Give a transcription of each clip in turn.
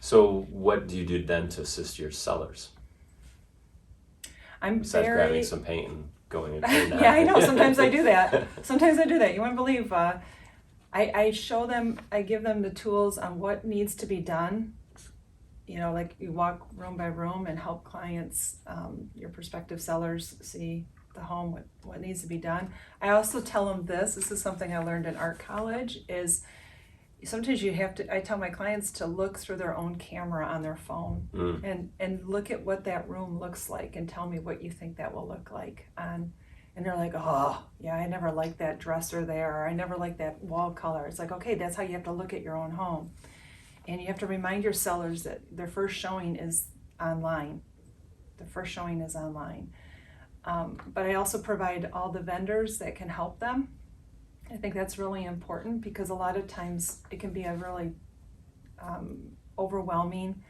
So what do you do then to assist your sellers? Besides grabbing some paint and going and painting Yeah, I know. Sometimes I do that. You wouldn't believe. I show them, I give them the tools on what needs to be done. You know, like you walk room by room and help clients, your prospective sellers see the home, what needs to be done. I also tell them this is something I learned in art college, is sometimes you have to, I tell my clients to look through their own camera on their phone and look at what that room looks like and tell me what you think that will look like. And they're like, oh, yeah, I never liked that dresser there, or I never liked that wall color. It's like, okay, that's how you have to look at your own home. And you have to remind your sellers that their first showing is online. But I also provide all the vendors that can help them. I think that's really important because a lot of times it can be a really overwhelming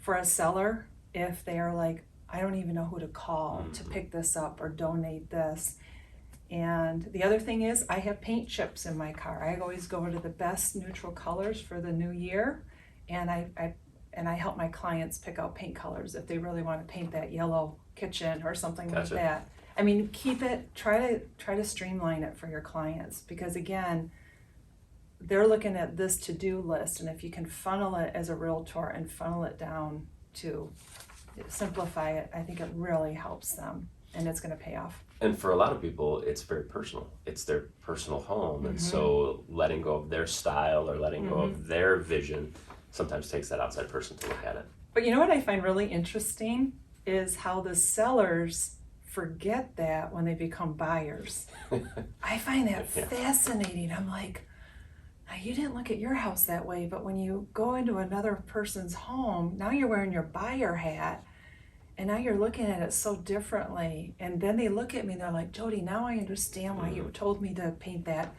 for a seller if they are like, I don't even know who to call to pick this up or donate this. And the other thing is I have paint chips in my car. I always go to the best neutral colors for the new year, and I help my clients pick out paint colors if they really want to paint that yellow kitchen or something like that. I mean, try to streamline it for your clients, because again, they're looking at this to-do list, and if you can funnel it as a realtor and funnel it down to simplify it, I think it really helps them, and it's going to pay off. And for a lot of people, it's very personal. It's their personal home, and so letting go of their style or letting go of their vision sometimes takes that outside person to look at it. But you know what I find really interesting is how the sellers forget that when they become buyers. I find that fascinating. I'm like, now you didn't look at your house that way, but when you go into another person's home, now you're wearing your buyer hat, and now you're looking at it so differently. And then they look at me and they're like, Jodi, now I understand why you told me to paint that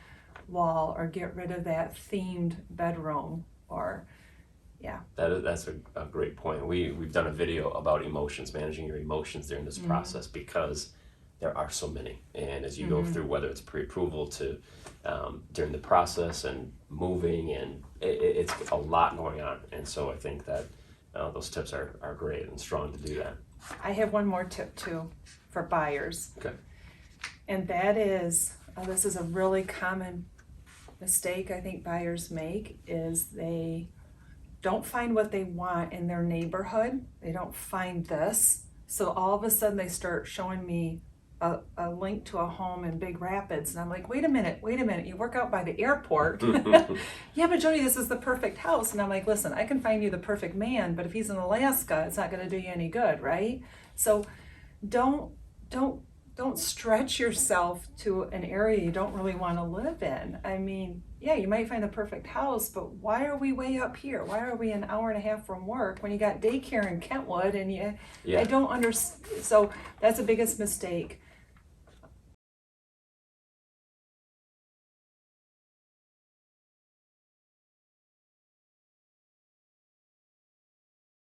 wall or get rid of that themed bedroom, or That's a great point. We've done a video about emotions, managing your emotions during this process, because there are so many. And as you go through, whether it's pre-approval to during the process and moving, and it's a lot going on. And so I think that those tips are great and strong to do that. I have one more tip too for buyers. Okay. And that is, this is a really common mistake I think buyers make, is they don't find what they want in their neighborhood. They don't find this. So all of a sudden they start showing me a link to a home in Big Rapids. And I'm like, wait a minute, you work out by the airport. Yeah, but Jodi, this is the perfect house. And I'm like, listen, I can find you the perfect man, but if he's in Alaska, it's not gonna do you any good, right? So don't stretch yourself to an area you don't really wanna live in. I mean, yeah, you might find the perfect house, but why are we way up here? Why are we an hour and a half from work when you got daycare in Kentwood and I don't understand. So that's the biggest mistake.